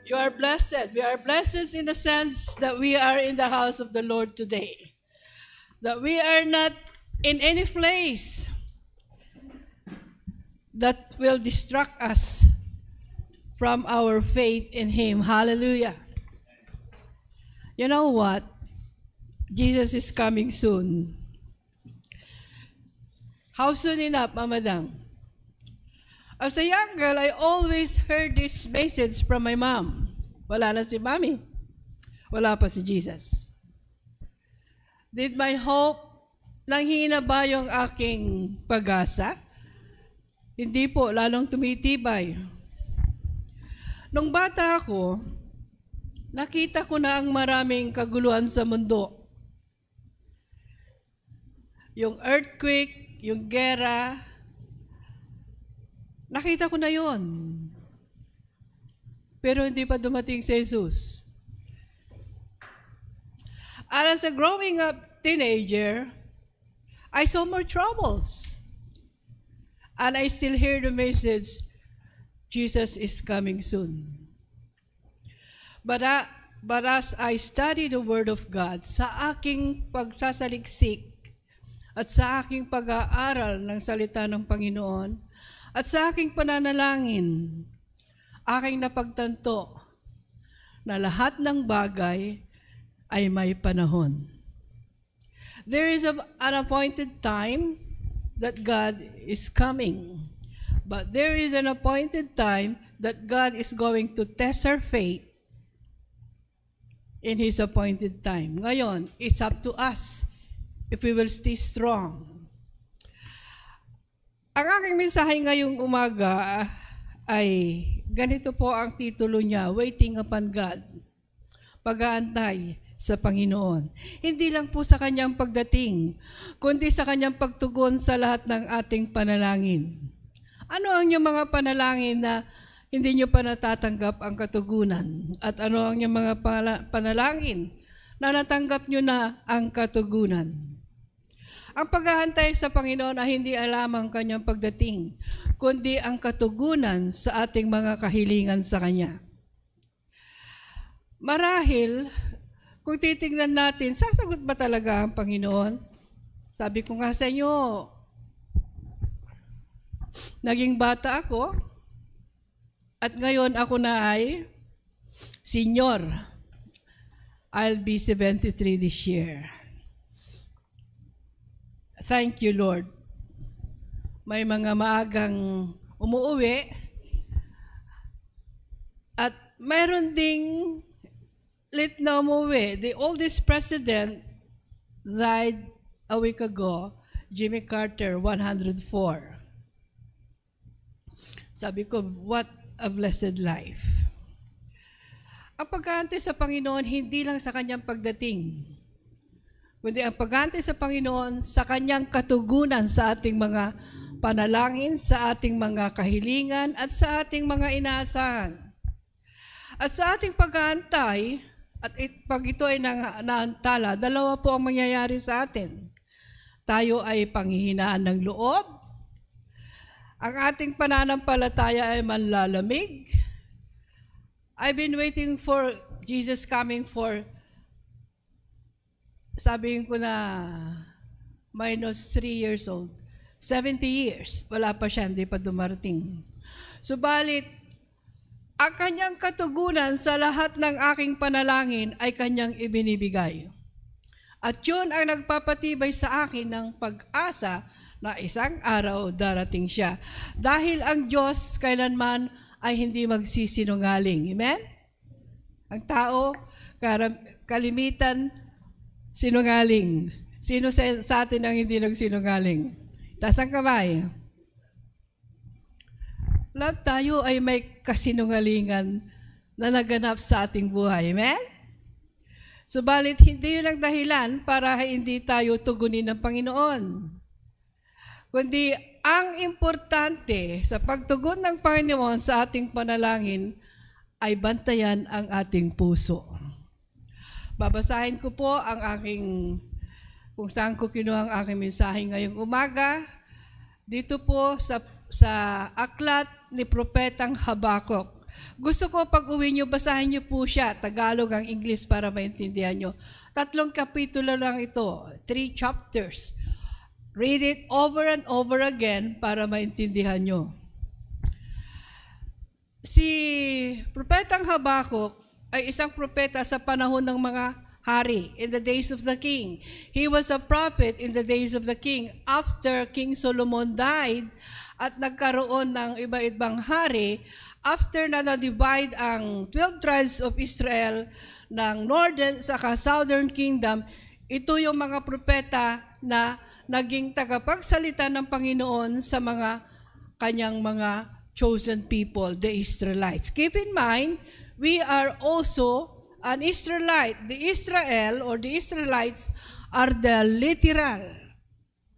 You are blessed. We are blessed in the sense that we are in the house of the Lord today. That we are not in any place that will distract us from our faith in Him. Hallelujah. You know what? Jesus is coming soon. How soon enough, Madam? As a young girl, I always heard this message from my mom. Wala na si Mommy. Wala pa si Jesus. Did my hope nanghina ba yung aking pag-asa? Hindi po, lalong tumitibay. Nung bata ako, nakita ko na ang maraming kaguluhan sa mundo. Yung earthquake, yung gera, nakita ko na yon. Pero hindi pa dumating si Jesus. And as a growing up teenager, I saw more troubles. And I still hear the message, Jesus is coming soon. But as I study the Word of God, sa aking pagsasaliksik at sa aking pag-aaral ng salita ng Panginoon, at sa aking pananalangin, aking napagtanto na lahat ng bagay ay may panahon. There is an appointed time that God is coming. But there is an appointed time that God is going to test our faith in His appointed time. Ngayon, it's up to us if we will stay strong. Ang aking mensahe ngayong umaga ay ganito po ang titulo niya, Waiting Upon God. Pag-aantay sa Panginoon. Hindi lang po sa Kanyang pagdating, kundi sa Kanyang pagtugon sa lahat ng ating panalangin. Ano ang inyong mga panalangin na hindi nyo pa natatanggap ang katugunan? At ano ang inyong mga panalangin na natanggap nyo na ang katugunan? Ang paghahantay sa Panginoon ay hindi lamang Kanyang pagdating, kundi ang katugunan sa ating mga kahilingan sa Kanya. Marahil, kung titingnan natin, sasagot ba talaga ang Panginoon? Sabi ko nga sa inyo, naging bata ako, at ngayon ako na ay senior. I'll be 73 this year. Thank you, Lord. May mga maagang umuuwi, at mayroon ding late na umuwi. The oldest president died a week ago, Jimmy Carter, 104. Sabi ko, what a blessed life. Ang pag-aantay sa Panginoon, hindi lang sa Kanyang pagdating, kundi ang pag-aantay sa Panginoon sa Kanyang katugunan sa ating mga panalangin, sa ating mga kahilingan, at sa ating mga inaasahan. At sa ating pag-aantay, at pag ito ay naantala, dalawa po ang mangyayari sa atin. Tayo ay panghihinaan ng loob, ang ating pananampalataya ay manlalamig. I've been waiting for Jesus coming for, sabihin ko na, minus 3 years old. 70 years. Wala pa siya, hindi pa dumarating. Subalit, ang Kanyang katugunan sa lahat ng aking panalangin ay Kanyang ibinibigay. At yun ang nagpapatibay sa akin ng pag-asa na isang araw darating siya. Dahil ang Diyos kailanman ay hindi magsisinungaling. Amen? Ang tao, kalimitan, sinungaling. Sino sa atin ang hindi nagsinungaling? Taas ang kamay. Lahat tayo ay may kasinungalingan na naganap sa ating buhay. Amen? Subalit, hindi yun ang dahilan para hindi tayo tugunin ng Panginoon. Kundi, ang importante sa pagtugon ng Panginoon sa ating panalangin ay bantayan ang ating puso. Babasahin ko po ang aking, kung saan ko kinuha ang aking mensahe ngayong umaga, dito po sa aklat ni Propetang Habakuk. Gusto ko pag uwi nyo, basahin nyo po siya. Tagalog ang English para maintindihan nyo. 3 kapitulo lang ito. 3 chapters. Read it over and over again para maintindihan nyo. Si Propetang Habakuk ay isang propeta sa panahon ng mga hari, in the days of the king. He was a prophet in the days of the king. After King Solomon died at nagkaroon ng iba-ibang hari, after na na-divide ang 12 tribes of Israel ng northern saka southern kingdom, ito yung mga propeta na naging tagapagsalita ng Panginoon sa mga kanyang mga chosen people, the Israelites. Keep in mind, we are also an Israelite. The Israel or the Israelites are the literal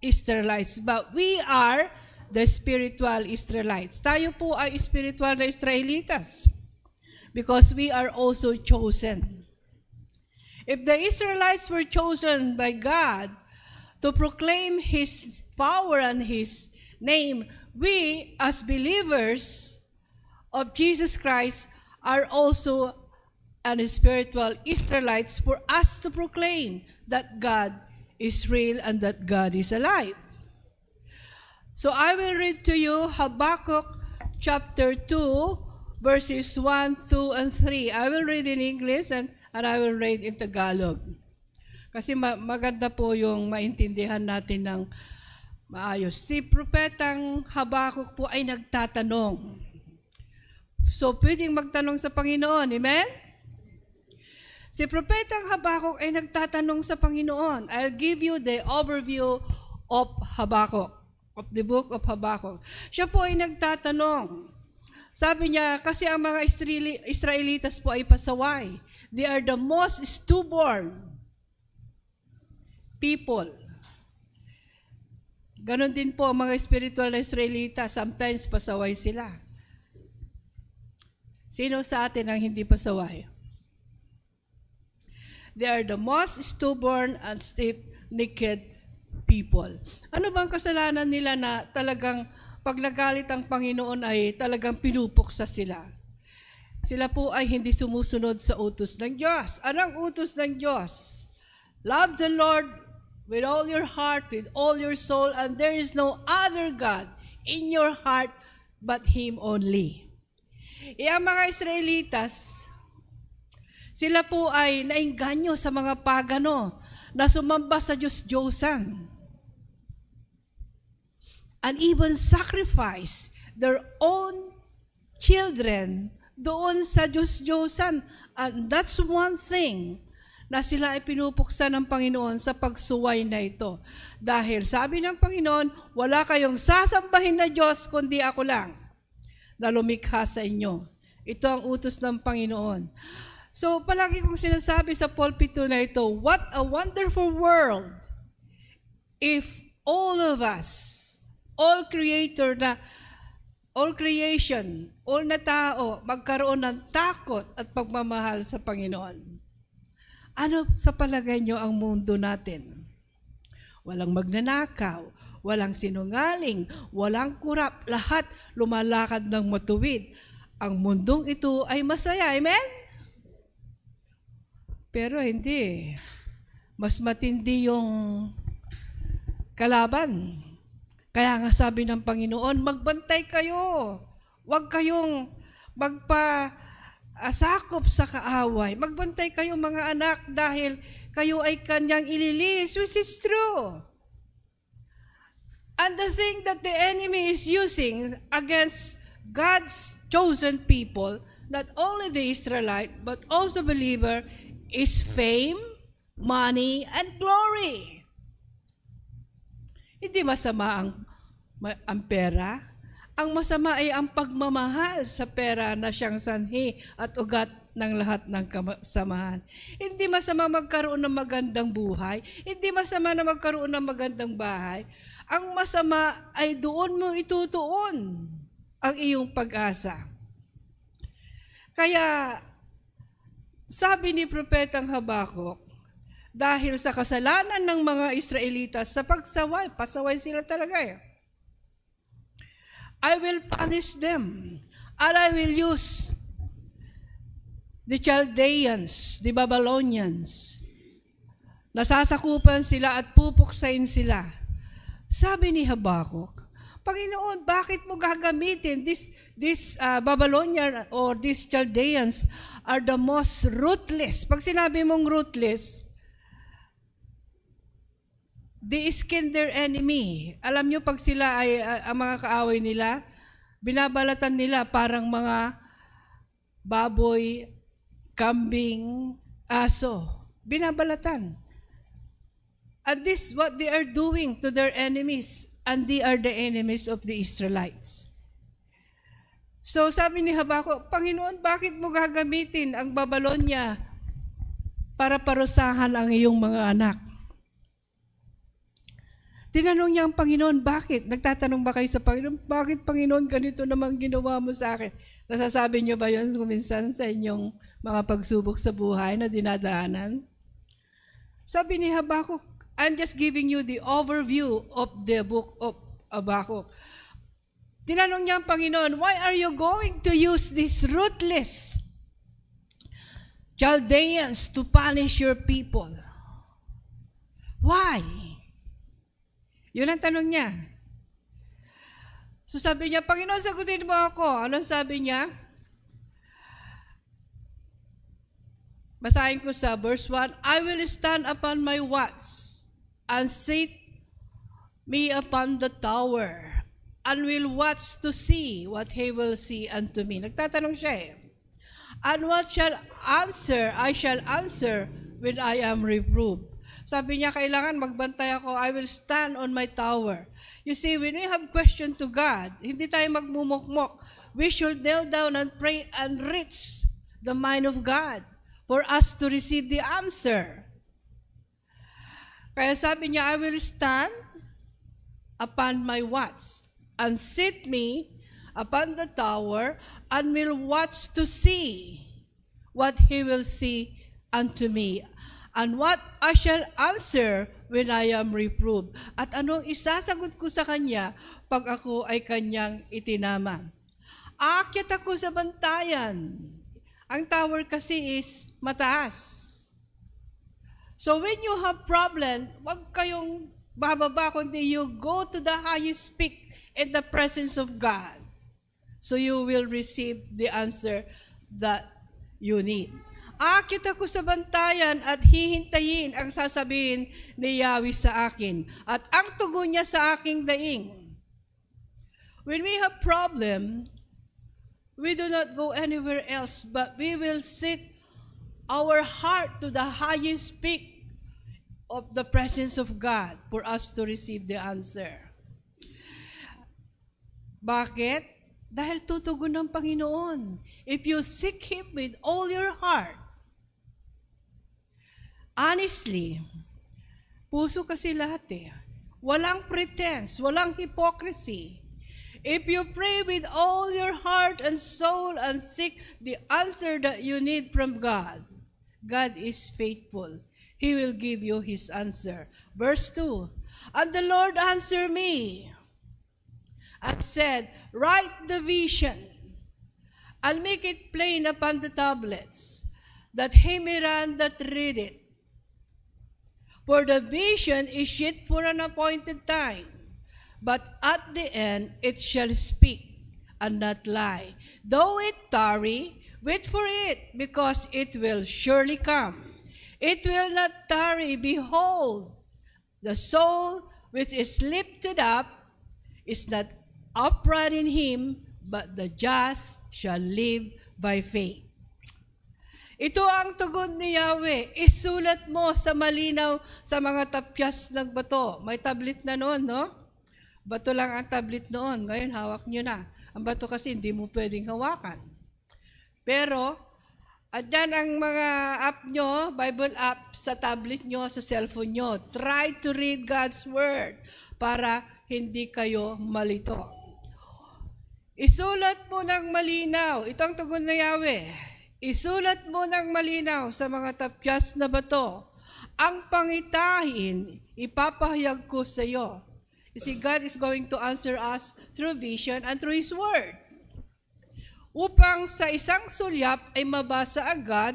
Israelites, but we are the spiritual Israelites. Tayo po ay spiritual na Israelitas because we are also chosen. If the Israelites were chosen by God to proclaim His power and His name, we as believers of Jesus Christ are also an spiritual Israelites for us to proclaim that God is real and that God is alive. So I will read to you Habakkuk chapter 2, verses 1, 2, and 3. I will read in English and I will read in Tagalog. Kasi maganda po yung maintindihan natin ng maayos. Si Propetang Habakuk po ay nagtatanong. So, pwedeng magtanong sa Panginoon. Amen? Si Propetang Habakuk ay nagtatanong sa Panginoon. I'll give you the overview of Habakuk, of the book of Habakuk. Siya po ay nagtatanong. Sabi niya, kasi ang mga Israelitas po ay pasaway. They are the most stubborn people. Ganon din po ang mga spiritual na Israelita, sometimes pasaway sila. Sino sa atin ang hindi pasaway? They are the most stubborn and stiff-necked people. Ano bang kasalanan nila na talagang pag nagalit ang Panginoon ay talagang pinupuksa sila? Sila po ay hindi sumusunod sa utos ng Diyos. Anong utos ng Diyos? Love the Lord with all your heart, with all your soul, and there is no other God in your heart but Him only. Ang mga Israelitas, sila po ay nainganyo sa mga pagano na sumamba sa Diyos-Diyosan and even sacrifice their own children doon sa Diyos-Diyosan. And that's one thing na sila ay pinupuksa ng Panginoon sa pagsuway na ito. Dahil sabi ng Panginoon, wala kayong sasambahin na Diyos kundi ako lang na lumikha sa inyo. Ito ang utos ng Panginoon. So, palagi kong sinasabi sa pulpito na ito, what a wonderful world if all of us, all creation, all na tao, magkaroon ng takot at pagmamahal sa Panginoon. Ano sa palagay nyo ang mundo natin? Walang magnanakaw, walang sinungaling, walang kurap, lahat lumalakad ng matuwid. Ang mundong ito ay masaya, amen? Pero hindi. Mas matindi yung kalaban. Kaya nga sabi ng Panginoon, magbantay kayo. Huwag kayong magpa-sakop sa kaaway. Magbantay kayo mga anak dahil kayo ay kanyang ililis, which is true. And the thing that the enemy is using against God's chosen people, not only the Israelite, but also believer, is fame, money, and glory. Hindi masama ang pera. Ang masama ay ang pagmamahal sa pera na siyang sanhi at ugat ng lahat ng kasamahan. Hindi masama magkaroon ng magandang buhay. Hindi masama na magkaroon ng magandang bahay. Ang masama ay doon mo itutuon ang iyong pag-asa. Kaya, sabi ni Propetang Habakuk, dahil sa kasalanan ng mga Israelitas sa pagsaway, pasaway sila talaga I will punish them and I will use the Chaldeans, the Babylonians. Nasasakupan sila at pupuksain sila. Sabi ni Habakuk, Panginoon, bakit mo gagamitin this Babylonian or these Chaldeans are the most ruthless. Pag sinabi mong ruthless, they skin their enemy. Alam nyo, pag sila ay ang mga kaaway nila, binabalatan nila parang mga baboy, kambing, aso. Binabalatan. And this what they are doing to their enemies, and they are the enemies of the Israelites. So sabi ni Habakuk, Panginoon, bakit mo gagamitin ang Babylonia para parusahan ang iyong mga anak? Tinanong niya ang Panginoon, bakit? Nagtatanong ba kayo sa Panginoon, bakit Panginoon ganito naman ginawa mo sa akin? Nasasabi niyo ba yun kuminsan sa inyong mga pagsubok sa buhay na dinadaanan? Sabi ni Habakuk, I'm just giving you the overview of the book of Habakkuk. Tinanong niya ang Panginoon, why are you going to use these ruthless Chaldeans to punish your people? Why? Yun ang tanong niya. So sabi niya, Panginoon, sagutin mo ako. Anong sabi niya? Basahin ko sa verse 1, I will stand upon my watch and sit me upon the tower, and will watch to see what he will see unto me. Nagtatanong siya eh. And what shall answer? I shall answer when I am reproved. Sabi niya, kailangan magbantay ako. I will stand on my tower. You see, when we have question to God, hindi tayo magmumukmok. We should kneel down and pray and reach the mind of God for us to receive the answer. Kaya sabi niya, I will stand upon my watch and sit me upon the tower and will watch to see what he will see unto me and what I shall answer when I am reproved. At anong isasagot ko sa kanya pag ako ay kanyang itinama. Aakyat ako sa bantayan. Ang tower kasi is mataas. So when you have problem, wag kayong bababa, kundi you go to the highest peak in the presence of God. So you will receive the answer that you need. Aakit ako sa bantayan at hihintayin ang sasabihin ni Yahweh sa akin at ang tugon niya sa aking daing. When we have problem, we do not go anywhere else, but we will sit our heart to the highest peak of the presence of God for us to receive the answer. Bakit? Dahil tutugon ng Panginoon. If you seek Him with all your heart, honestly, puso kasi lahat eh. Walang pretense, walang hypocrisy. If you pray with all your heart and soul and seek the answer that you need from God, God is faithful. He will give you His answer. Verse 2, and the Lord answered me and said, write the vision and make it plain upon the tablets, that he may run that read it. For the vision is yet for an appointed time, but at the end it shall speak and not lie. Though it tarry, wait for it, because it will surely come. It will not tarry. Behold, the soul which is lifted up is not upright in him, but the just shall live by faith. Ito ang tugon ni Yahweh. Isulat mo sa malinaw sa mga tapyas ng bato. May tablet na noon, no? Bato lang ang tablet noon. Ngayon, hawak nyo na. Ang bato kasi hindi mo pwedeng hawakan. Pero, at yan ang mga app nyo, Bible app sa tablet nyo, sa cellphone nyo. Try to read God's Word para hindi kayo malito. Isulat mo ng malinaw. Ito ang tugon na Yahweh. Isulat mo ng malinaw sa mga tapyas na bato. Ang pangitahin, ipapahayag ko sa iyo. You see, God is going to answer us through vision and through His Word. upang sa isang sulyap ay mabasa agad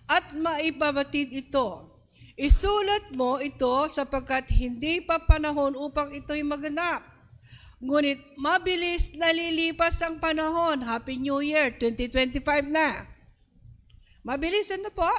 at maibabatid ito. Isulat mo ito sapagkat hindi pa panahon upang ito'y maganap. Ngunit mabilis nalilipas ang panahon. Happy New Year, 2025 na. Mabilis ano po?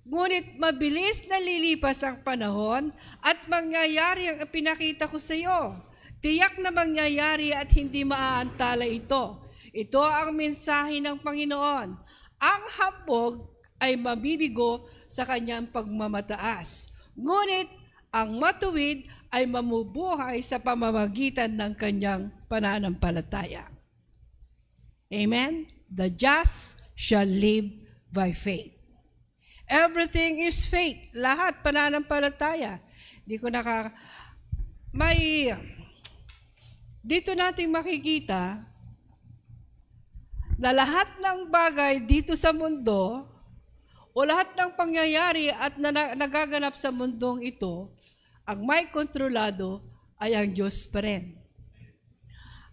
Ngunit mabilis nalilipas ang panahon at mangyayari ang pinakita ko sa iyo. Tiyak na mangyayari at hindi maaantala ito. Ito ang mensahe ng Panginoon. Ang hambog ay mabibigo sa kanyang pagmamataas. Ngunit ang matuwid ay mamubuhay sa pamamagitan ng kanyang pananampalataya. Amen? The just shall live by faith. Everything is faith. Lahat pananampalataya. Dito natin makikita na lahat ng bagay dito sa mundo o lahat ng pangyayari at nagaganap sa mundong ito, ang may kontrolado ay ang Diyos pa rin.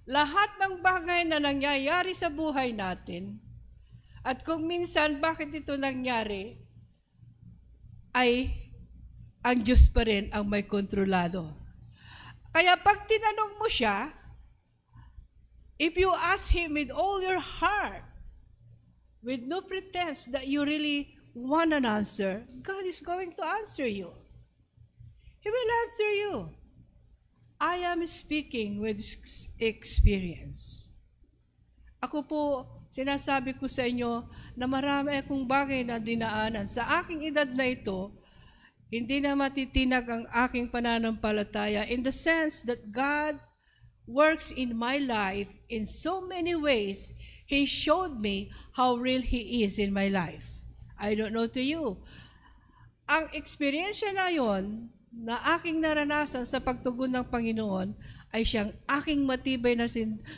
Lahat ng bagay na nangyayari sa buhay natin, at kung minsan bakit ito nangyari, ay ang Diyos pa rin ang may kontrolado. Kaya pag tinanong mo siya, if you ask Him with all your heart, with no pretense that you really want an answer, God is going to answer you. He will answer you. I am speaking with experience. Ako po, sinasabi ko sa inyo na marami akong bagay na dinaanan. Sa aking edad na ito, hindi na matitinag ang aking pananampalataya in the sense that God works in my life in so many ways. He showed me how real He is in my life. I don't know to you. Ang eksperyensya na yon na aking naranasan sa pagtugon ng Panginoon ay siyang aking matibay na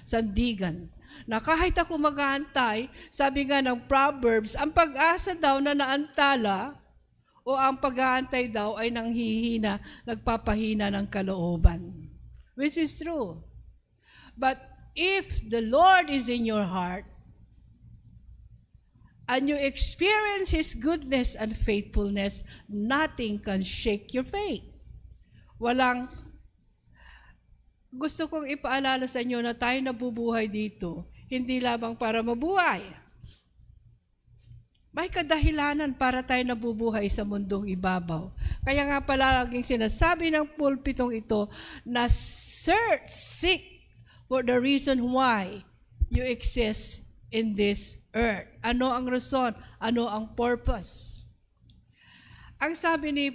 sandigan. Na kahit ako mag-aantay, sabi nga ng Proverbs, ang pag-asa daw na naantala o ang pag-aantay daw ay nanghihina, nagpapahina ng kalooban. Which is true. But if the Lord is in your heart, and you experience His goodness and faithfulness, nothing can shake your faith. Gusto kong ipaalala sa inyo na tayo nabubuhay dito, hindi lamang para mabuhay. May kadahilanan para tayo nabubuhay sa mundong ibabaw. Kaya nga palaging sinasabi ng pulpitong ito na seek for the reason why you exist in this earth. Ano ang rason? Ano ang purpose? Ang sabi ni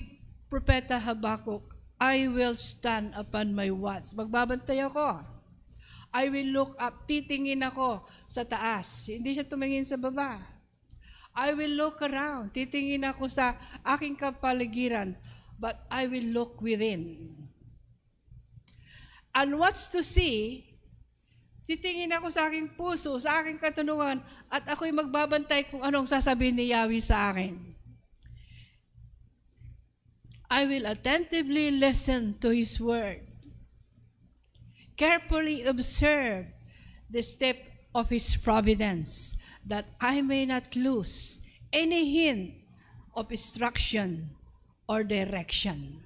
Propeta Habakkuk, I will stand upon my watch. Magbabantay ako. I will look up. Titingin ako sa taas. Hindi siya tumingin sa baba. I will look around. Titingin ako sa aking kapaligiran. But I will look within. And what's to see? Titingin ako sa aking puso, sa aking katanungan, at ako'y magbabantay kung anong sasabihin ni Yahweh sa akin. I will attentively listen to His word. Carefully observe the step of His providence, that I may not lose any hint of instruction or direction.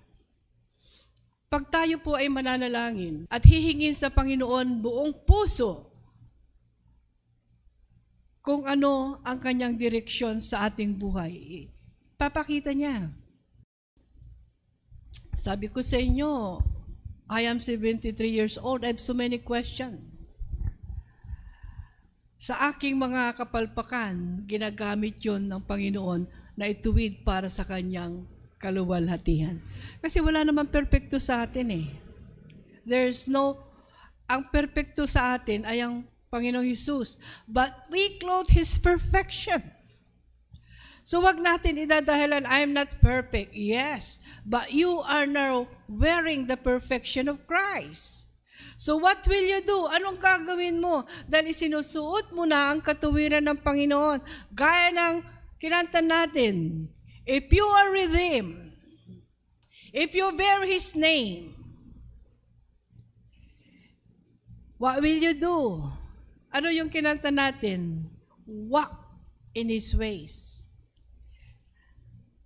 Pag tayo po ay mananalangin at hihingin sa Panginoon buong puso kung ano ang kanyang direksyon sa ating buhay, papakita niya. Sabi ko sa inyo, I am 73 years old. I have so many questions. Sa aking mga kapalpakan, ginagamit yun ng Panginoon na ituwid para sa kanyang kaluwalhatihan. Kasi wala naman perfecto sa atin eh. Ang perfecto sa atin ay ang Panginoong Hesus. But we clothe His perfection. So wag natin idadahilan, I am not perfect. Yes, but you are now wearing the perfection of Christ. So what will you do? Anong gagawin mo? Dahil isinusuot mo na ang katuwiran ng Panginoon. Gaya ng kinanta natin, if you are redeemed, if you bear His name, what will you do? Ano yung kinanta natin? Walk in His ways.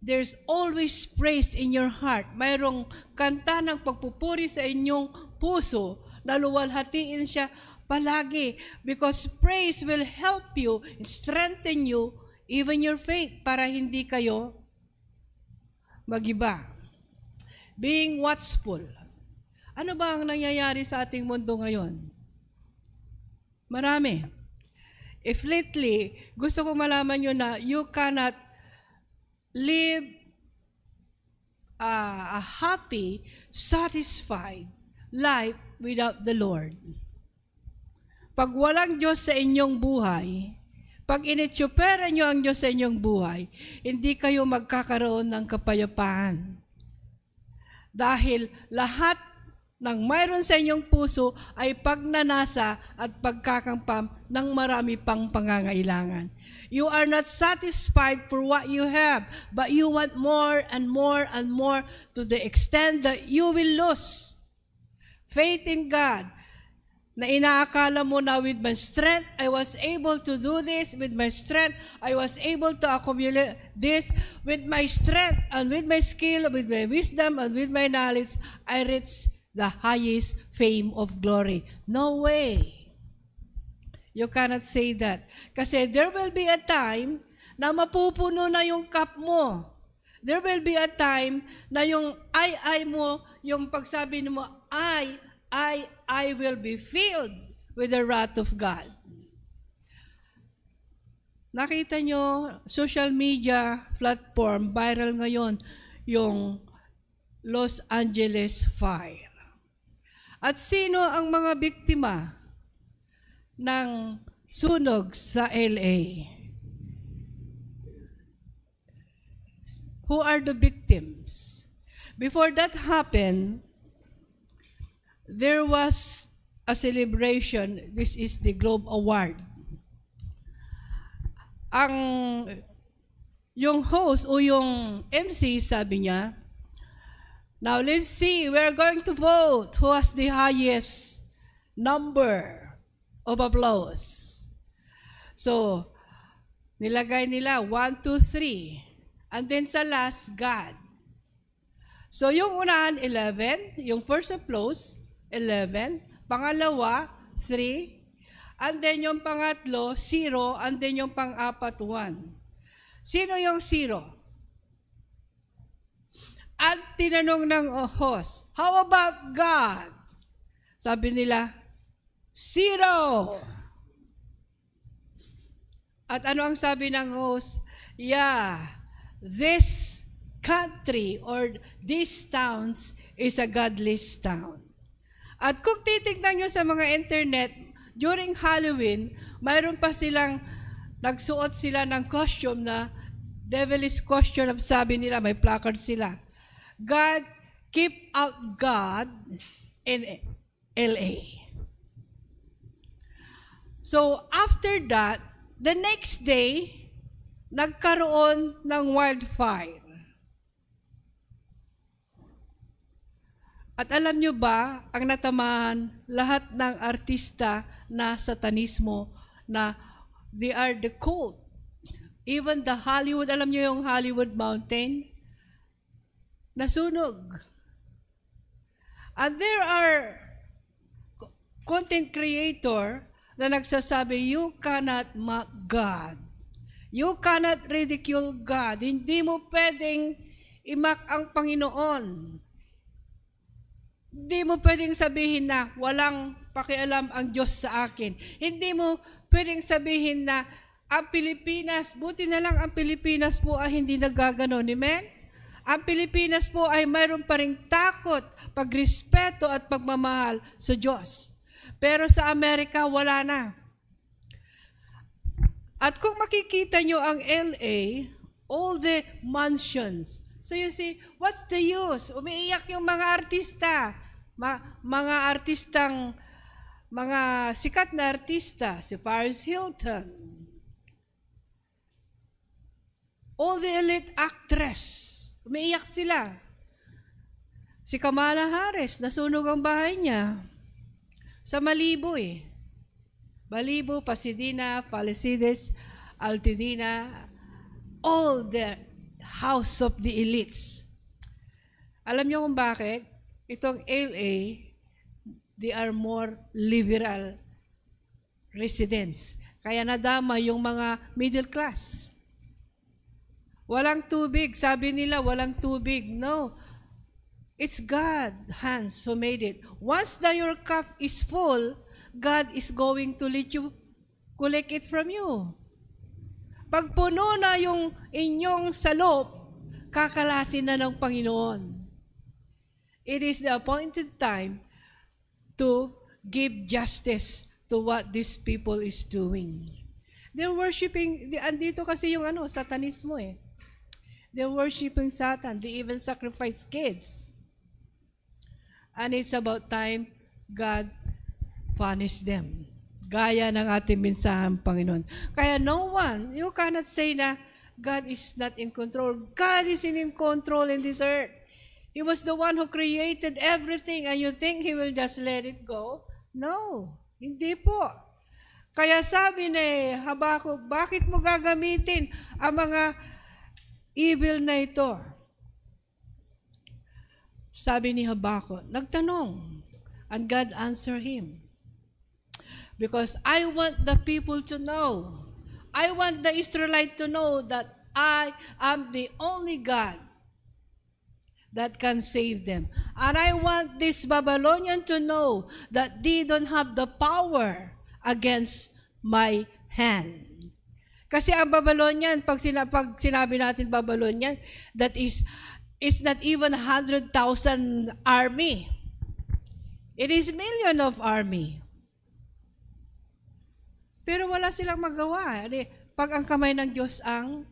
There's always praise in your heart. Mayroong kanta ng pagpupuri sa inyong puso na luwalhatiin siya palagi. Because praise will help you, strengthen you, even your faith, para hindi kayo magiba. Being watchful. Ano ba ang nangyayari sa ating mundo ngayon? Marami. If lately, gusto ko malaman nyo na you cannot live a happy, satisfied life without the Lord. Pag walang Diyos sa inyong buhay, pag initsupera nyo ang Diyos sa inyong buhay, hindi kayo magkakaroon ng kapayapaan. Dahil lahat ng mayroon sa inyong puso ay pagnanasa at pagkakamtam ng marami pang pangangailangan. You are not satisfied for what you have, but you want more and more and more to the extent that you will lose faith in God. Na inaakala mo na with my strength, I was able to do this. With my strength, I was able to accumulate this. With my strength and with my skill, with my wisdom and with my knowledge, I reach the highest fame of glory. No way. You cannot say that. Kasi there will be a time na mapupuno na yung cup mo. There will be a time na yung I mo, yung pagsabi mo, I will be filled with the wrath of God. Nakita nyo, social media platform, viral ngayon, yung Los Angeles fire. At sino ang mga biktima ng sunog sa LA? Who are the victims? Before that happened, there was a celebration. This is the Globe Award. Yung host o yung MC sabi niya, now let's see, we're going to vote who has the highest number of applause. So, nilagay nila 1, 2, 3. And then sa last, God. So, yung unahan, 11. Yung first applause, 11. Pangalawa, 3. And then yung pangatlo, 0. And then yung pang-apat, 1. Sino yung 0? At tinanong ng host, how about God? Sabi nila, 0. At ano ang sabi ng host? Yeah, this country or these towns is a godless town. At kung titignan nyo sa mga internet, during Halloween, mayroon pa silang, nagsuot sila ng costume na devilish costume, sabi nila, may placard sila. God, keep out God in LA. So, after that, the next day, nagkaroon ng wildfire. At alam nyo ba, ang natamaan, lahat ng artista na satanismo, na they are the cult. Even the Hollywood, alam nyo yung Hollywood Mountain? Nasunog. And there are content creator na nagsasabi, you cannot mock God. You cannot ridicule God. Hindi mo pwedeng imak ang Panginoon. Hindi mo pwedeng sabihin na walang pakialam ang Diyos sa akin. Hindi mo pwedeng sabihin na ang Pilipinas, buti na lang ang Pilipinas po ay hindi nagaganon. Amen? Ang Pilipinas po ay mayroon pa ring takot, pagrespeto at pagmamahal sa Diyos. Pero sa Amerika, wala na. At kung makikita nyo ang LA, all the mansions. So you see, what's the use? Umiiyak yung mga artista. Mga artistang, mga sikat na artista, si Paris Hilton. All the elite actress. Umiiyak sila. Si Kamala Harris, nasunog ang bahay niya. Sa Malibu eh. Balibo, Pasidina, Palisides, Altidina, all the house of the elites. Alam niyo kung bakit? Itong LA, they are more liberal residents. Kaya nadama yung mga middle class. Walang tubig. Sabi nila, walang tubig. No. It's God's hands who made it. Once your cup is full, God is going to let you collect it from you. Pag puno na yung inyong salop, kakalasin na ng Panginoon. It is the appointed time to give justice to what these people is doing. They're worshiping, andito kasi yung satanismo eh. They're worshiping Satan. They even sacrifice kids. And it's about time God punish them. Gaya ng ating mensahan, Panginoon. Kaya no one, you cannot say na God is not in control. God is in control in this earth. He was the one who created everything and you think He will just let it go? No, hindi po. Kaya sabi ni Habakuk, bakit mo gagamitin ang mga evil na ito? Sabi ni Habakuk, nagtanong, and God answered him. Because I want the people to know, I want the Israelites to know that I am the only God that can save them. And I want this Babylonian to know that they don't have the power against my hand. Kasi ang Babylonian, pag sinabi natin Babylonian, that is, it's not even 100,000 army. It is million of army. Pero wala silang magawa. Pag ang kamay ng Diyos ang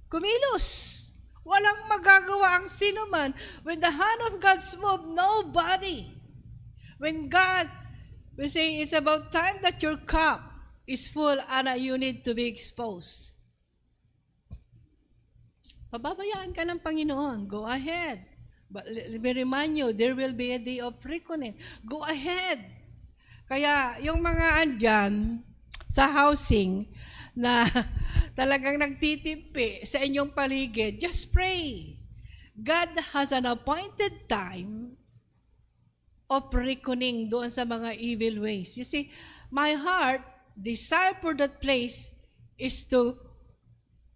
kumilos. Walang magagawa ang sino man. When the hand of God moves, nobody. When God, we say, it's about time that your cup is full and you need to be exposed. Pababayaan ka ng Panginoon. Go ahead. But let me remind you, there will be a day of reckoning. Go ahead. Kaya yung mga andyan sa housing na talagang nagtitimpi sa inyong paligid, just pray. God has an appointed time of reckoning doon sa mga evil ways. You see, my heart, desire for that place is to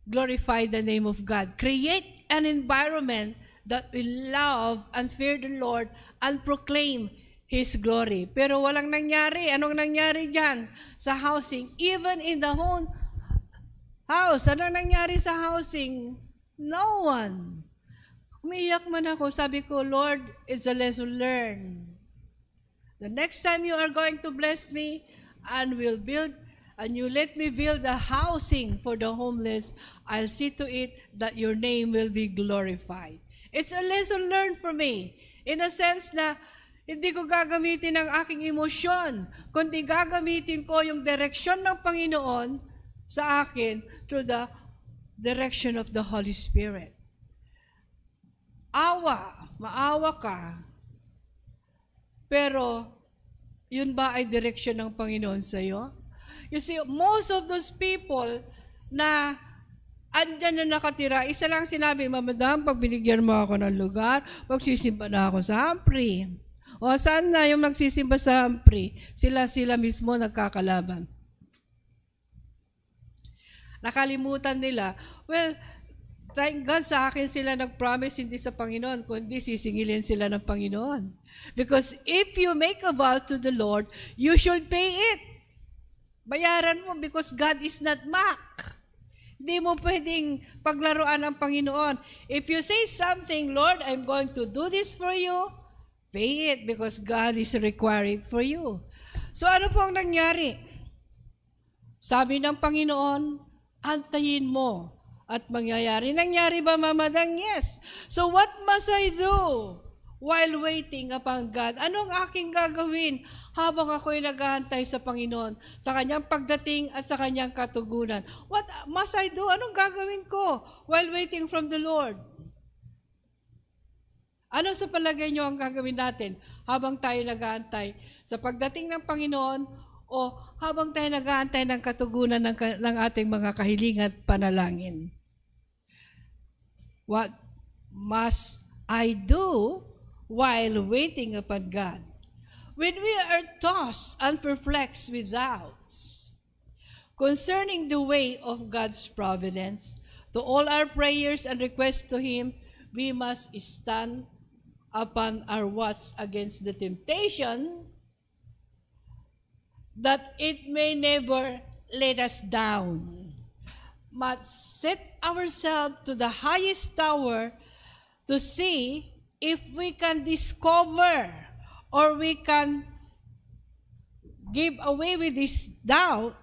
glorify the name of God. Create an environment that will love and fear the Lord and proclaim His glory. Pero walang nangyari. Anong nangyari dyan sa housing? Even in the whole house, ano nangyari sa housing? No one. Umiiyak man ako, sabi ko, Lord, it's a lesson learned. The next time you are going to bless me and will build, and you let me build a housing for the homeless, I'll see to it that your name will be glorified. It's a lesson learned for me. In a sense na, hindi ko gagamitin ang aking emosyon, kundi gagamitin ko yung direksyon ng Panginoon sa akin through the direction of the Holy Spirit. Maawa ka, pero yun ba ay direksyon ng Panginoon sa iyo? You see, most of those people na andyan na nakatira, isa lang sinabi, Madam, pag binigyan mo ako ng lugar, magsisimba na ako sa Humphrey. O saan na yung magsisimba sa Humphrey? Sila mismo nagkakalaban. Nakalimutan nila. Well, thank God sa akin sila nag-promise, hindi sa Panginoon, kundi sisingilin sila ng Panginoon. Because if you make a vow to the Lord, you should pay it. Bayaran mo because God is not mocked. Hindi mo pwedeng paglaruan ng Panginoon. If you say something, Lord, I'm going to do this for you, pay it because God is requiring for you. So ano po ang nangyari? Sabi ng Panginoon, antayin mo at mangyayari. Nangyari ba, Mama Dang? Yes. So what must I do while waiting upon God? Anong aking gagawin habang ako'y naghahantay sa Panginoon, sa Kanyang pagdating at sa Kanyang katugunan? What must I do? Anong gagawin ko while waiting from the Lord? Ano sa palagay nyo ang gagawin natin habang tayo naghahantay sa pagdating ng Panginoon O habang tayo nag-aantay ng katugunan ng ating mga kahilingan at panalangin? What must I do while waiting upon God? When we are tossed and perplexed with doubts concerning the way of God's providence, to all our prayers and requests to Him, we must stand upon our watch against the temptation, that it may never let us down, but set ourselves to the highest tower to see if we can discover or we can give away with this doubt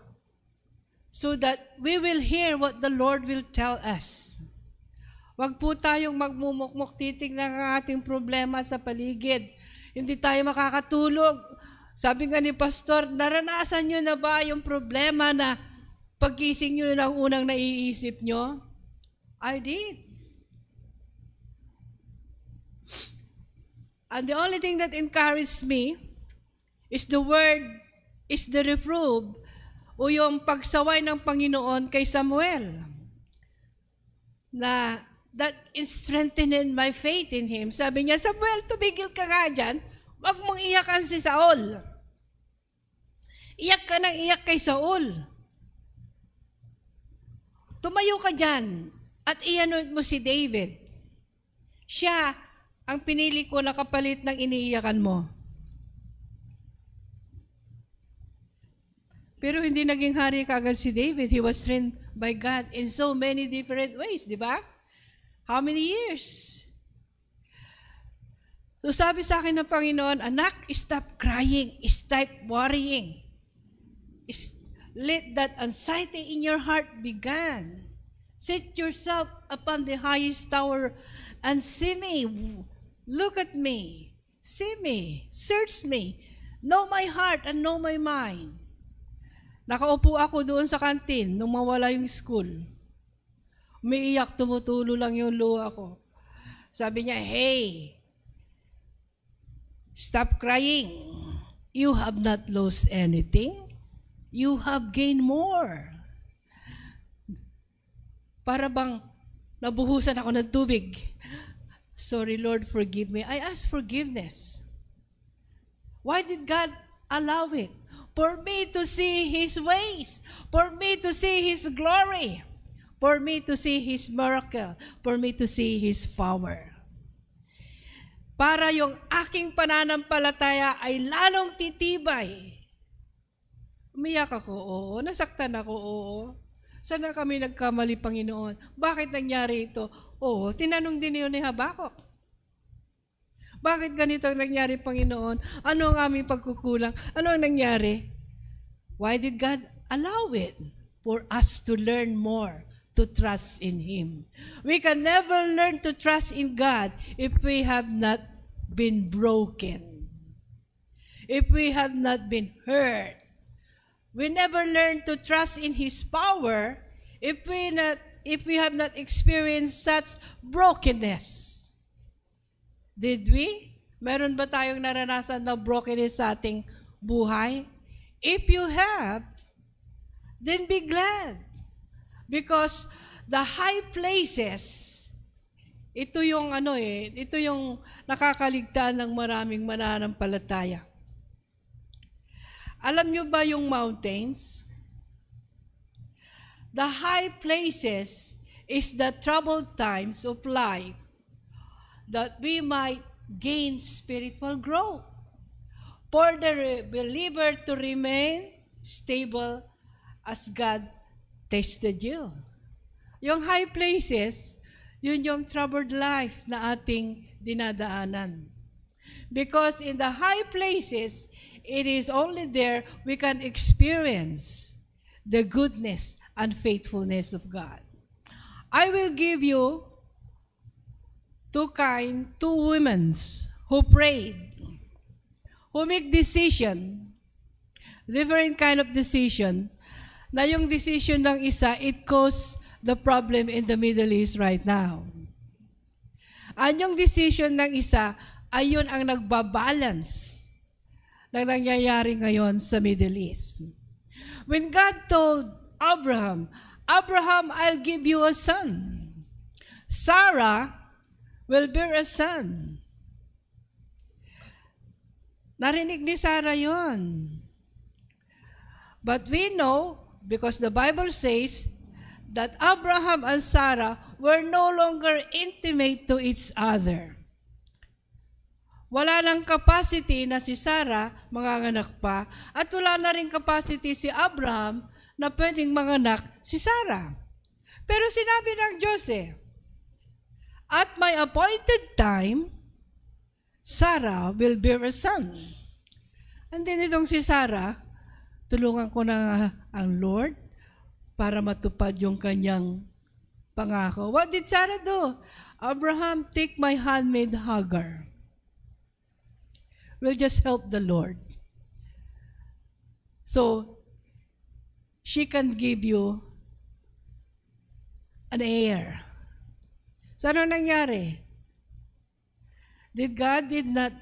so that we will hear what the Lord will tell us. Wag po tayong magmumukmuk, titignan ang ating problema sa paligid. Hindi tayo makakatulog. Sabi nga ni Pastor, naranasan nyo na ba yung problema na pagkising nyo yun ang unang naiisip nyo? I did. And the only thing that encouraged me is the word, is the reproof, o yung pagsaway ng Panginoon kay Samuel, na that strengthened my faith in Him. Sabi niya, Samuel, tumigil ka nga dyan, wag mong iyakan si Saul. Iyak ka nang iyak kay Saul. Tumayo ka dyan at ianoint mo si David. Siya ang pinili ko na kapalit ng iniiyakan mo. Pero hindi naging hari kaagad si David. He was trained by God in so many different ways, di ba? How many years? So sabi sa akin ng Panginoon, anak, stop crying, stop worrying. Let that anxiety in your heart be gone. Set yourself upon the highest tower and see me. Look at me. See me. Search me. Know my heart and know my mind. Nakaupo ako doon sa kantin nung mawala yung school. Umiiyak, tumutulo lang yung luha ko. Sabi niya, hey, stop crying. You have not lost anything. You have gained more. Para bang nabuhusan ako ng tubig. Sorry, Lord, forgive me. I ask forgiveness. Why did God allow it? For me to see His ways. For me to see His glory. For me to see His miracle. For me to see His power. Para yung aking pananampalataya ay lalong titibay. Umiyak ako, oo. Nasaktan ako, oo. Saan na kami nagkamali, Panginoon? Bakit nangyari ito? Oo, tinanong din yun ni Habakuk. Bakit ganito ang nangyari, Panginoon? Ano ang aming pagkukulang? Ano ang nangyari? Why did God allow it? For us to learn more, to trust in Him. We can never learn to trust in God if we have not been broken. If we have not been hurt. We never learn to trust in His power if we have not experienced such brokenness. Did we? Meron ba tayong naranasan na brokenness sa ating buhay? If you have, then be glad. Because the high places, ito yung nakakaligtaan ng maraming mananampalataya. Alam nyo ba yung mountains? The high places is the troubled times of life that we might gain spiritual growth. For the believer to remain stable as God tested you. Yung high places, yun yung troubled life na ating dinadaanan. Because in the high places, it is only there we can experience the goodness and faithfulness of God. I will give you two women who prayed, who make decision, different kind of decision, na yung decision ng isa, it caused the problem in the Middle East right now. At yung decision ng isa, ayun ang nagbabalance na nangyayari ngayon sa Middle East. When God told Abraham, Abraham, I'll give you a son. Sarah will bear a son. Narinig ni Sarah yon. But we know, because the Bible says, that Abraham and Sarah were no longer intimate to each other. Wala nang capacity na si Sarah manganganak pa, at wala na rin capacity si Abraham na pwedeng manganak si Sarah. Pero sinabi ng Diyos at my appointed time, Sarah will bear a son. And then itong si Sarah, tulungan ko na ang Lord para matupad yung kanyang pangako. What did Sarah do? Abraham, take my handmaid Hagar. We'll just help the Lord. So, she can give you an heir. So, ano nangyari? God did not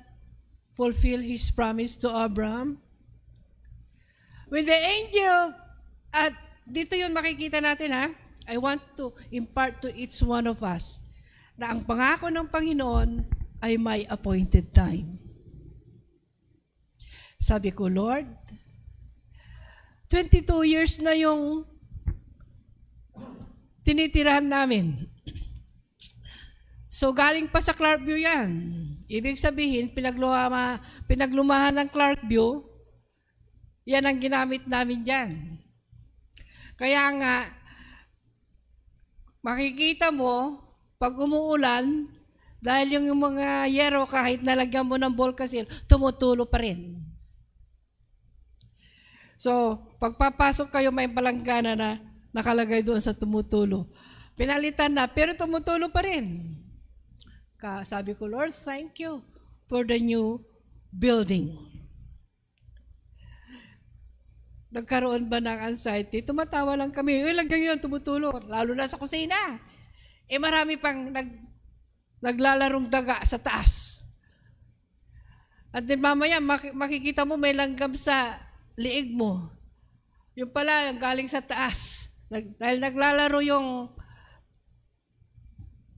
fulfill His promise to Abraham? When the angel, at dito yun makikita natin I want to impart to each one of us na ang pangako ng Panginoon ay may appointed time. Sabi ko, Lord, 22 years na yung tinitirahan namin. So, galing pa sa Clarkview yan. Ibig sabihin, pinaglumahan ng Clarkview, yan ang ginamit namin dyan. Kaya nga, makikita mo, pag umuulan, dahil yung mga yero, kahit nalagyan mo ng Volcasil, tumutulo pa rin. So, pagpapasok kayo, may palanggana na nakalagay doon sa tumutulo. Pinalitan na, pero tumutulo pa rin. Sabi ko, Lord, thank you for the new building. Nagkaroon ba ng anxiety? Tumatawa lang kami. Lang ganyan, tumutulo. Lalo na sa kusina. Marami pang naglalarong daga sa taas. At din mamaya, makikita mo may langgam sa liig mo. Yung pala, yung galing sa taas. Dahil naglalaro yung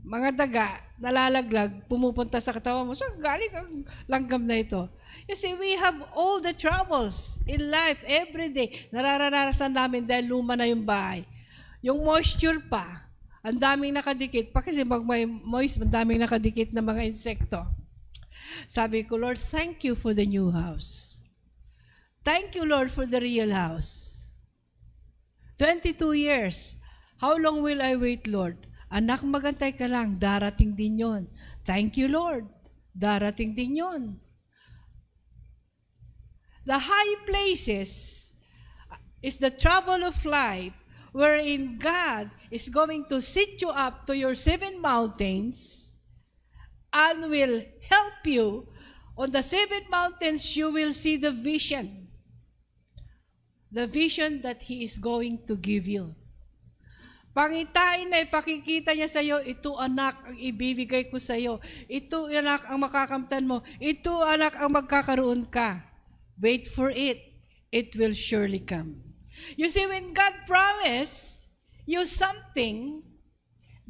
mga daga, nalalaglag, pumupunta sa katawan mo. So, galing ang langgam na ito. You see, we have all the troubles in life every day. Nararanasan namin dahil luma na yung bahay. Yung moisture pa, ang daming nakadikit. Pa kasi pag may moist, ang daming nakadikit na mga insekto. Sabi ko, Lord, thank you for the new house. Thank you, Lord, for the real house. 22 years. How long will I wait, Lord? Anak, magantay ka lang. Darating din yon. Thank you, Lord. Darating din yon. The high places is the trouble of life wherein God is going to sit you up to your 7 mountains and will help you. On the 7 mountains, you will see the vision. The vision that He is going to give you. Pangitain na ipakikita niya sa iyo, ito anak ang ibibigay ko sa iyo. Ito anak ang makakamtan mo. Ito anak ang magkakaroon ka. Wait for it. It will surely come. You see, when God promised you something,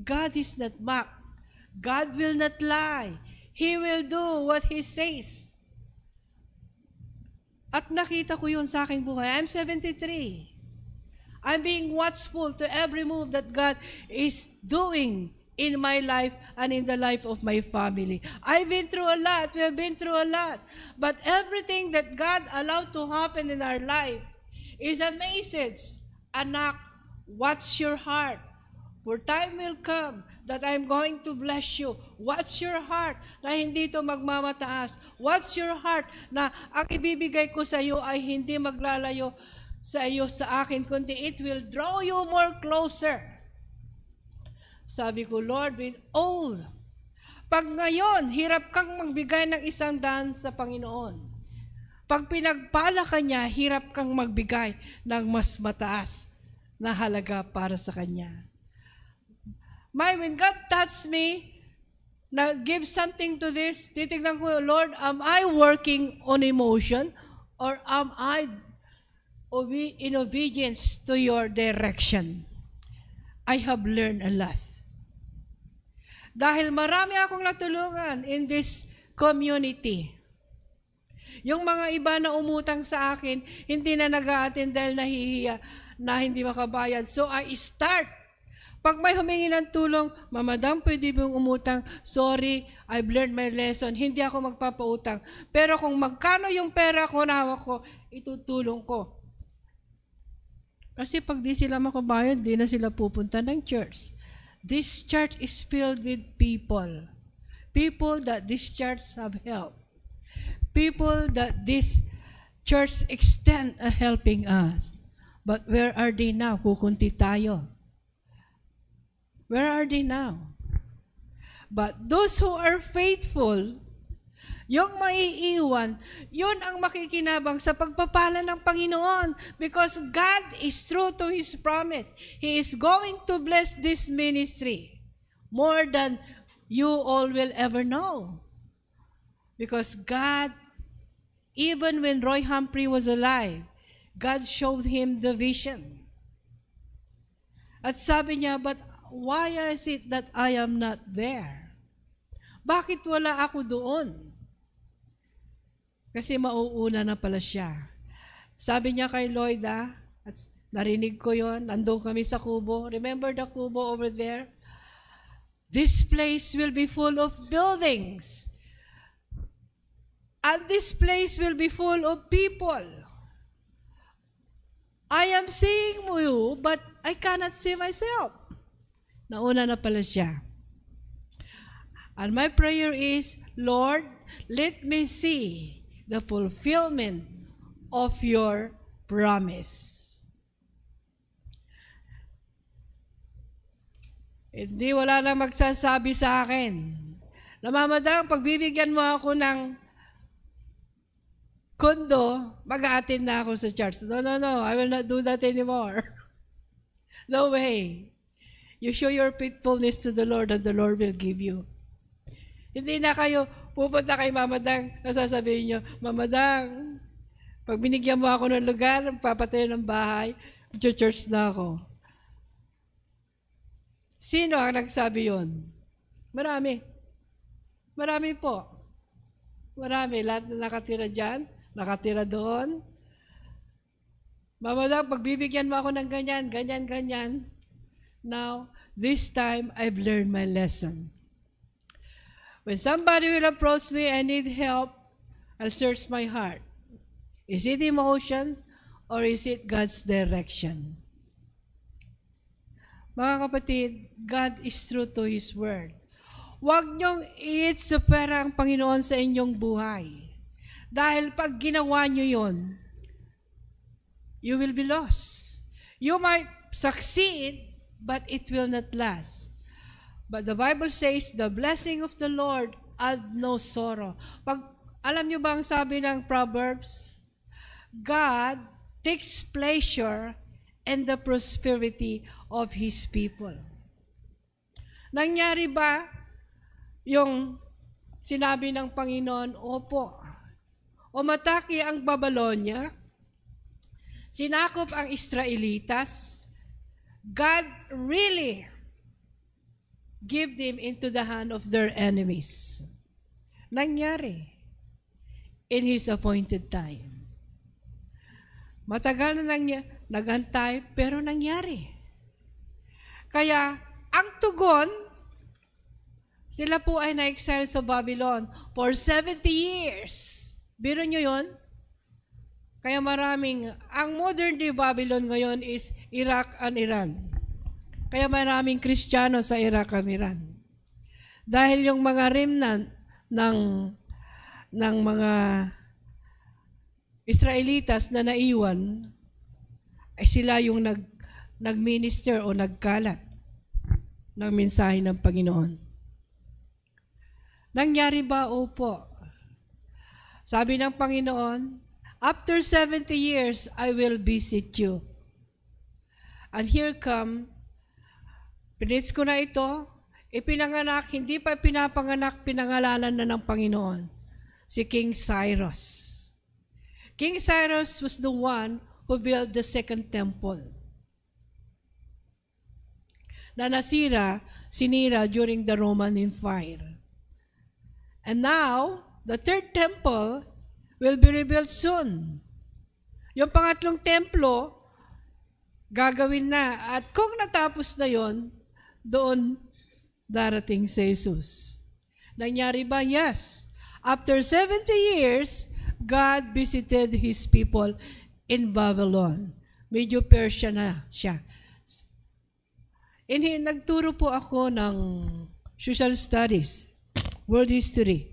God is not mocked. God will not lie. He will do what He says. At nakita ko yun sa aking buhay. I'm 73. I'm being watchful to every move that God is doing in my life and in the life of my family. I've been through a lot. We have been through a lot. But everything that God allowed to happen in our life is a message. Anak, watch your heart. For time will come that I'm going to bless you. Watch your heart na hindi ito magmamataas. Watch your heart na ang ibibigay ko sa iyo ay hindi maglalayo sa iyo sa akin, kundi it will draw you more closer. Sabi ko, Lord, with all, pag ngayon, hirap kang magbigay ng 100 sa Panginoon. Pag pinagpala ka niya, hirap kang magbigay ng mas mataas na halaga para sa Kanya. When God touched me, na give something to this, titignan ko, Lord, am I working on emotion Or am I in obedience to your direction? I have learned a lot. Dahil marami akong natulungan in this community. Yung mga iba na umutang sa akin, hindi na nag-a-attend dahil nahihiya na hindi makabayad. So I start. Pag may humingi ng tulong, Madam, pwede bang umutang? Sorry, I've learned my lesson. Hindi ako magpapautang. Pero kung magkano yung pera ko na hawak ko, itutulong ko. Kasi pag di sila makabayad, di na sila pupunta ng church. This church is filled with people. People that this church have helped. People that this church extend a helping us. But where are they now? Kukunti tayo. Where are they now? But those who are faithful, yung maiiwan, yun ang makikinabang sa pagpapala ng Panginoon. Because God is true to His promise. He is going to bless this ministry more than you all will ever know. Because God, even when Roy Humphrey was alive, God showed him the vision. At sabi niya, but why is it that I am not there? Bakit wala ako doon? Kasi mauuna na pala siya. Sabi niya kay Lloyd, at narinig ko yon, nandun kami sa kubo. Remember the kubo over there? This place will be full of buildings. And this place will be full of people. I am seeing you, but I cannot see myself. Nauna na pala siya. And my prayer is, Lord, let me see the fulfillment of your promise. Hindi, wala nang magsasabi sa akin. Namamadang, pagbibigyan mo ako ng kondo, mag-a-attend na ako sa church. No, I will not do that anymore. No way. You show your faithfulness to the Lord and the Lord will give you. Hindi na kayo pupunta kay Mama Dang, nasasabihin nyo, Mama Dang, pag binigyan mo ako ng lugar, papatayo ng bahay, church na ako. Sino ang nagsabi yon? Marami. Marami po. Marami. Lahat na nakatira dyan, nakatira doon. Mama Dang, pag bibigyan mo ako ng ganyan, ganyan. Now, this time, I've learned my lesson. When somebody will approach me, I need help, I'll search my heart. Is it emotion or is it God's direction? Mga kapatid, God is true to His Word. Huwag niyong i-supera ang Panginoon sa inyong buhay. Dahil pag ginawa niyo yon, you will be lost. You might succeed, but it will not last. But the Bible says, the blessing of the Lord add no sorrow. Alam niyo ba ang sabi ng Proverbs? God takes pleasure in the prosperity of His people. Nangyari ba yung sinabi ng Panginoon? Opo. Umatake ang Babylonia, sinakop ang Israelitas, God really give them into the hand of their enemies. Nangyari in His appointed time. Matagal na naghantay, pero nangyari. Kaya, ang tugon, sila po ay na-exile sa Babylon for 70 years. Biro nyo yun? Kaya ang modern day Babylon ngayon is Iraq and Iran. Kaya maraming Kristiyano sa Iraq at Iran. Dahil yung mga remnant ng mga Israelitas na naiwan, ay sila yung nag-minister o nagkalat ng mensahe ng Panginoon. Nangyari ba? Opo. Sabi ng Panginoon, after 70 years, I will visit you. And here come, pinits ko na ito, ipinanganak, hindi pa pinapanganak, pinangalanan na ng Panginoon, si King Cyrus. King Cyrus was the one who built the second temple na sinira during the Roman Empire. And now, the third temple will be rebuilt soon. Yung pangatlong templo, gagawin na. At kung natapos na yon, doon darating si Jesus. Nangyari ba? Yes. After 70 years, God visited His people in Babylon. Medyo Persia na siya. Nagturo po ako ng social studies, world history.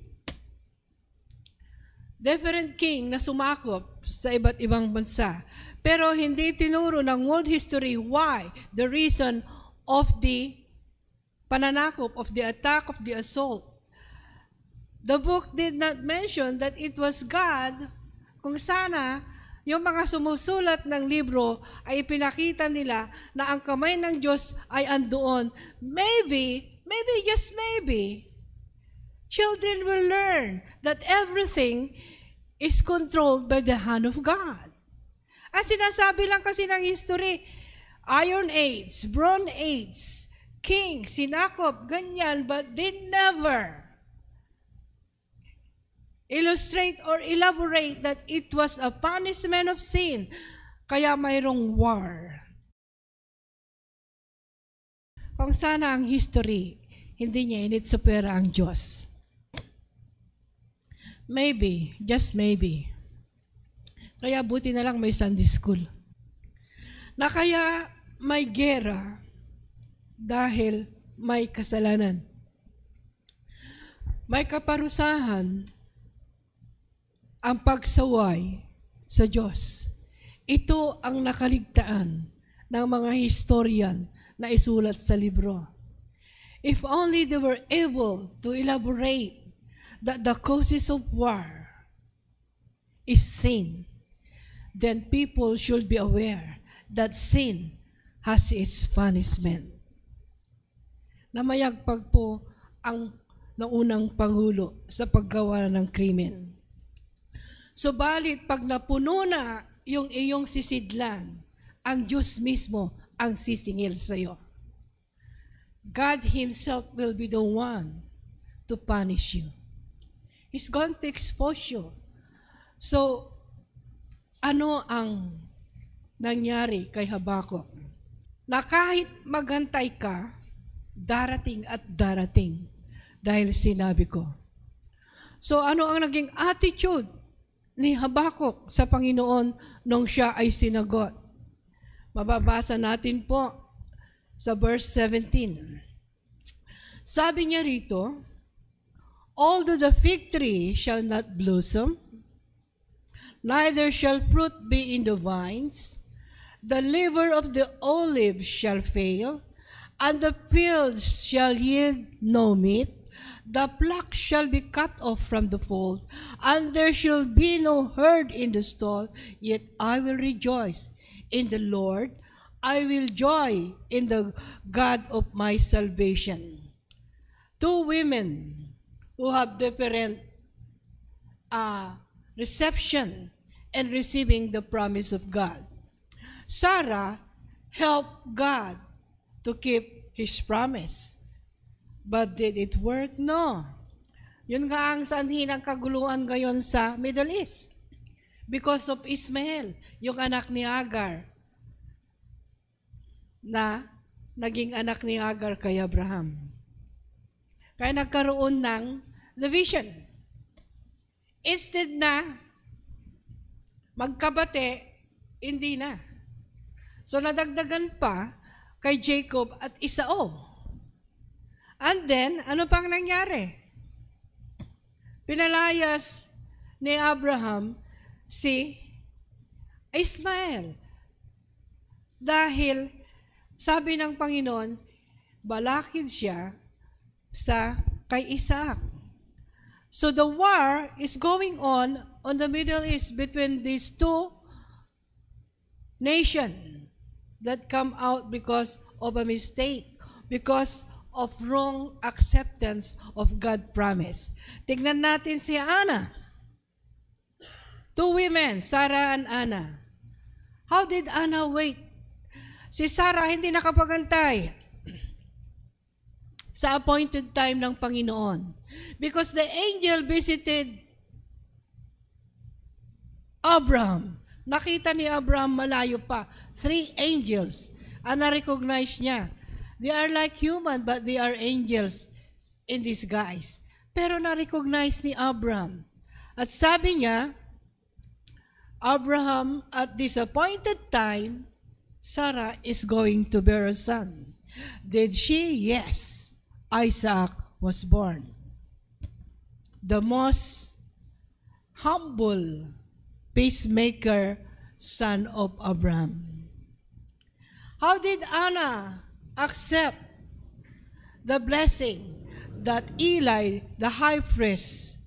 Different king na sumakop sa iba't ibang bansa. Pero hindi tinuro ng world history why, the reason of the pananakop, of the attack, of the assault. The book did not mention that it was God, kung sana yung mga sumusulat ng libro ay ipinakita nila na ang kamay ng Diyos ay andoon. Maybe, just maybe, children will learn that everything is controlled by the hand of God. At sinasabi lang kasi ng history, Iron Age, Bronze Age, King, sinakop, ganyan, but they never illustrate or elaborate that it was a punishment of sin. Kaya mayroong war. Kung sana ang history, hindi niya initsupera ang Diyos. Maybe, just maybe. Kaya buti na lang may Sunday school. Na kaya may gera dahil may kasalanan. May kaparusahan ang pagsaway sa Diyos. Ito ang nakaligtaan ng mga historian na isulat sa libro. If only they were able to elaborate that the causes of war is sin, then people should be aware that sin has its punishment. Namayagpag po ang naunang Pangulo sa paggawa ng krimen. Subalit, pag napuno na yung iyong sisidlan, ang Diyos mismo ang sisingil sa iyo. God Himself will be the one to punish you. He's going to expose you. So, ano ang nangyari kay Habakuk? Na kahit maghantay ka, darating at darating dahil sinabi ko. So, ano ang naging attitude ni Habakuk sa Panginoon nung siya ay sinagot? Mababasa natin po sa verse 17. Sabi niya rito, although the fig tree shall not blossom, neither shall fruit be in the vines, the labor of the olive shall fail, and the fields shall yield no meat, the flock shall be cut off from the fold, and there shall be no herd in the stall, yet I will rejoice in the Lord, I will joy in the God of my salvation. Two women who have different reception and receiving the promise of God. Sarah helped God to keep His promise. But did it work? No. Yun nga ang sanhi ng kaguluhan ngayon sa Middle East. Because of Ismael, yung anak ni Hagar, na naging anak ni Hagar kay Abraham. Kaya nagkaroon ng division. Instead na magkabate, hindi na. So nadagdagan pa kay Jacob at Esau. And then, ano pang nangyari? Pinalayas ni Abraham si Ismael. Dahil, sabi ng Panginoon, balakid siya kay Isaac. So the war is going on the Middle East between these two nations that come out because of a mistake, because of wrong acceptance of God's promise. Tignan natin si Ana. Two women, Sarah and Anna. How did Anna wait? Si Sarah hindi nakapagantay sa appointed time ng Panginoon. Because the angel visited Abraham. Nakita ni Abraham malayo pa. 3 angels. And na-recognize niya. They are like human, but they are angels in disguise. Pero na-recognize ni Abraham. At sabi niya, Abraham, at this appointed time, Sarah is going to bear a son. Did she? Yes. Isaac was born. The most humble peacemaker son of Abraham. How did Anna accept the blessing that Eli, the high priest,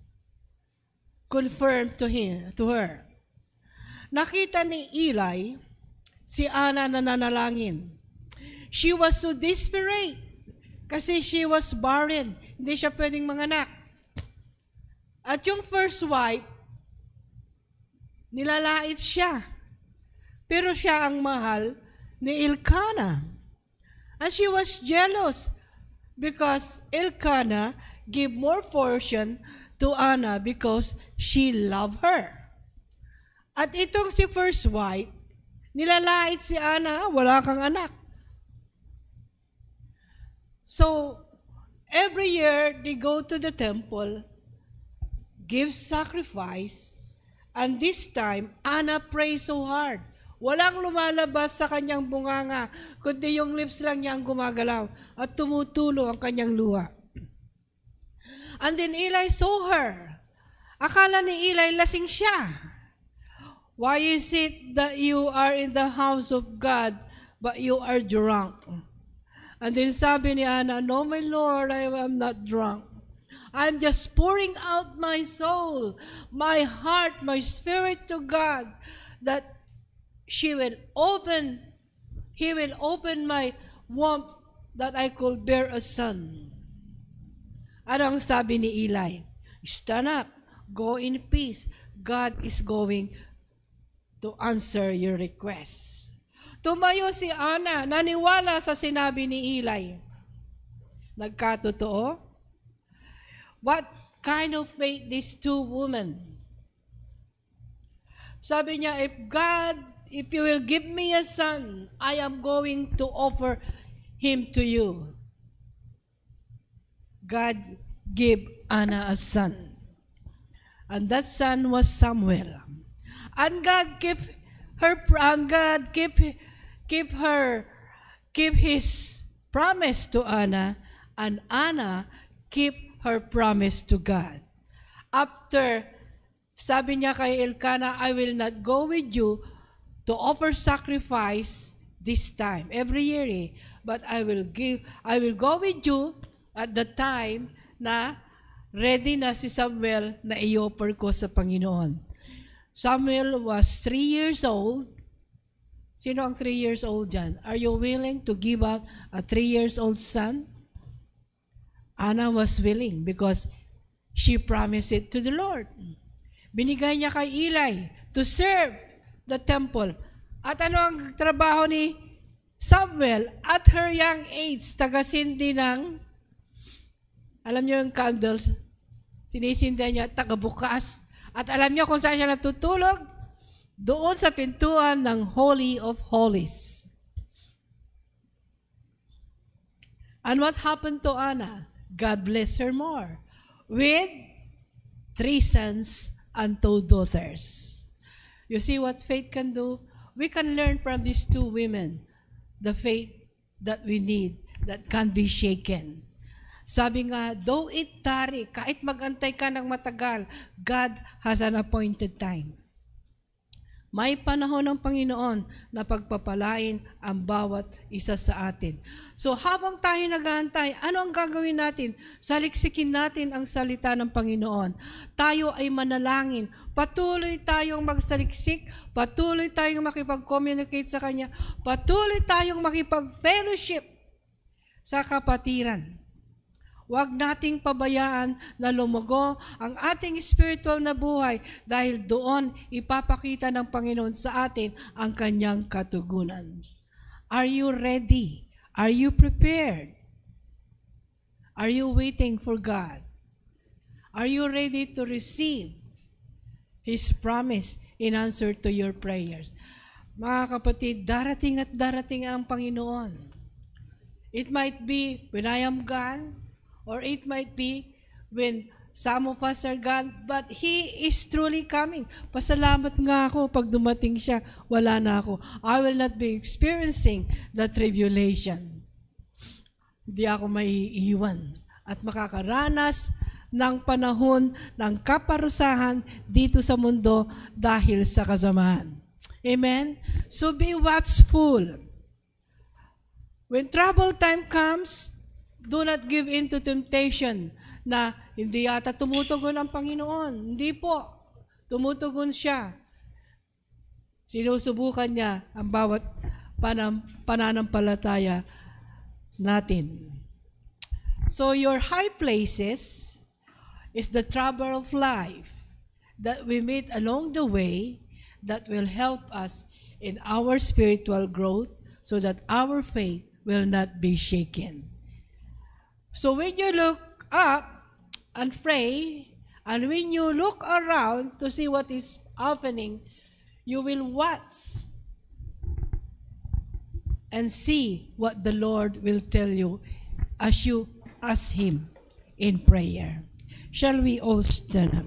confirmed to her? Nakita ni Eli si Anna na nanalangin. She was so desperate kasi she was barren. Hindi siya pwedeng manganak. At yung first wife, nilalait siya. Pero siya ang mahal ni Elkanah. And she was jealous because Elkanah gave more portion to Anna because she loved her. At itong si first wife, nilalait si Anna, wala kang anak. So, every year, they go to the temple, give sacrifice, and this time, Anna prays so hard. Walang lumalabas sa kanyang bunganga, kundi yung lips lang niya ang gumagalaw at tumutulo ang kanyang luha. And then Eli saw her. Akala ni Eli lasing siya. Why is it that you are in the house of God, but you are drunk? And then sabi ni Anna, no, my Lord, I am not drunk. I'm just pouring out my soul, my heart, my spirit to God, that He will open my womb that I could bear a son. Ano ang sabi ni Eli? Stand up, go in peace. God is going to answer your request. Tumayo si Anna, naniwala sa sinabi ni Eli. Nagkatotoo? What kind of faith these two women? Sabi niya, if you will give me a son, I am going to offer him to you. God gave Anna a son. And that son was Samuel. And God gave his promise to Anna, and Anna keep her promise to God. After, sabi niya kay Elkanah, I will not go with you to offer sacrifice this time, every year, but I will go with you at the time na ready na si Samuel na i-offer ko sa Panginoon. Samuel was 3 years old. Sino ang 3 years old dyan? Are you willing to give up a 3 years old son? Anna was willing because she promised it to the Lord. Binigay niya kay Eli to serve the temple. At ano ang trabaho ni Samuel at her young age? Tagasindi ng, alam niyo yung candles, sinisindihan niya, tagabukas. At alam niyo kung saan siya natutulog? Doon sa pintuan ng Holy of Holies. And what happened to Anna? God bless her more with 3 sons and 2 daughters. You see what faith can do? We can learn from these 2 women the faith that we need, that can be shaken. Sabi nga, though it tarry, kahit magantay ka ng matagal, God has an appointed time. May panahon ng Panginoon na pagpapalain ang bawat isa sa atin. So habang tayo nag-aantay, ano ang gagawin natin? Saliksikin natin ang salita ng Panginoon. Tayo ay manalangin. Patuloy tayong magsaliksik. Patuloy tayong makipag-communicate sa Kanya. Patuloy tayong makipag-fellowship sa kapatiran. Huwag nating pabayaan na lumago ang ating spiritual na buhay dahil doon ipapakita ng Panginoon sa atin ang kanyang katugunan. Are you ready? Are you prepared? Are you waiting for God? Are you ready to receive His promise in answer to your prayers? Mga kapatid, darating at darating ang Panginoon. It might be when I am gone, or it might be when some of us are gone, but He is truly coming. Pasalamat nga ako pag dumating siya, wala na ako. I will not be experiencing the tribulation. Hindi ako maiiwan at makakaranas ng panahon ng kaparusahan dito sa mundo dahil sa kasamaan. Amen? So be watchful. When trouble time comes, do not give in to temptation na hindi yata tumutugon ang Panginoon. Hindi po. Tumutugon siya. Sinusubukan niya ang bawat pananampalataya natin. So your high places is the trouble of life that we meet along the way that will help us in our spiritual growth so that our faith will not be shaken. So when you look up and pray, and when you look around to see what is happening, you will watch and see what the Lord will tell you as you ask Him in prayer. Shall we all stand up?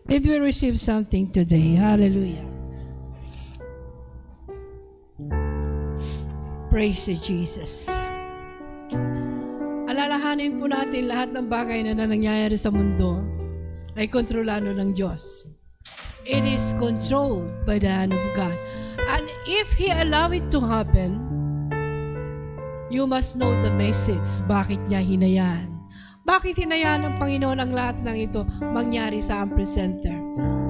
Did we receive something today? Hallelujah. Praise you, Jesus. Alalahanin po natin lahat ng bagay na nangyayari sa mundo ay kontrolado ng Diyos. It is controlled by the hand of God. And if He allow it to happen, you must know the message. Bakit niya hinayaan? Bakit hinayaan ng Panginoon ang lahat ng ito mangyari sa Ampre Center?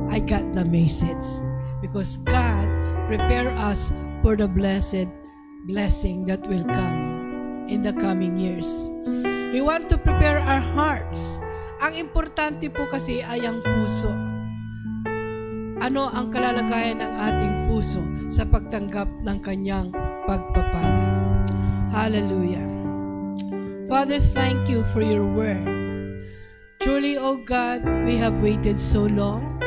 I got the message. Because God prepare us for the blessed blessing that will come in the coming years. We want to prepare our hearts. Ang importante po kasi ay ang puso. Ano ang kalalagayan ng ating puso sa pagtanggap ng kanyang pagpapala? Hallelujah. Father, thank you for your word. Truly, O God, we have waited so long.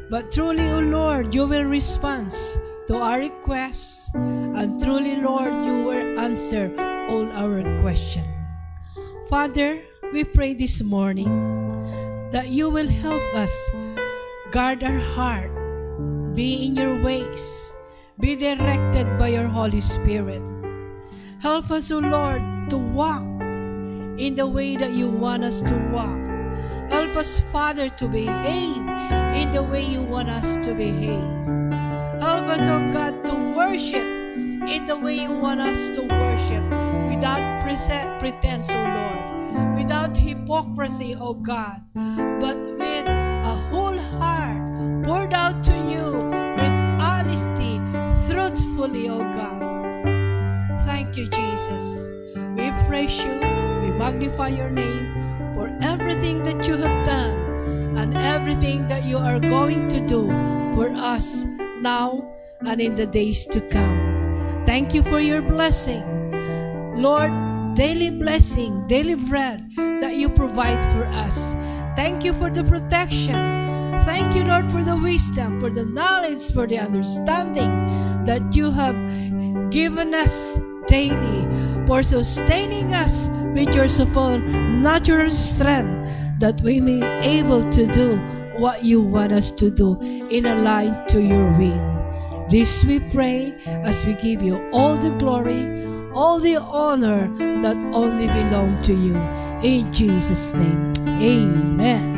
But truly, O Lord, you will respond to our requests. And truly, Lord, you will answer all our questions. Father, we pray this morning that you will help us guard our heart, be in your ways, be directed by your Holy Spirit. Help us, O Lord, to walk in the way that you want us to walk. Help us, Father, to behave in the way you want us to behave. Help us, O God, to worship in the way you want us to worship, without pretense, O Lord, without hypocrisy, O God, but with a whole heart poured out to you with honesty, truthfully, O God. Thank you, Jesus. We praise you, we magnify your name for everything that you have done and everything that you are going to do for us now and in the days to come. Thank you for your blessing. Lord, daily blessing, daily bread that you provide for us. Thank you for the protection. Thank you, Lord, for the wisdom, for the knowledge, for the understanding that you have given us daily, for sustaining us with your supernatural strength, that we may be able to do what you want us to do in a line to your will. This we pray as we give you all the glory, all the honor that only belong to you. In Jesus' name, amen.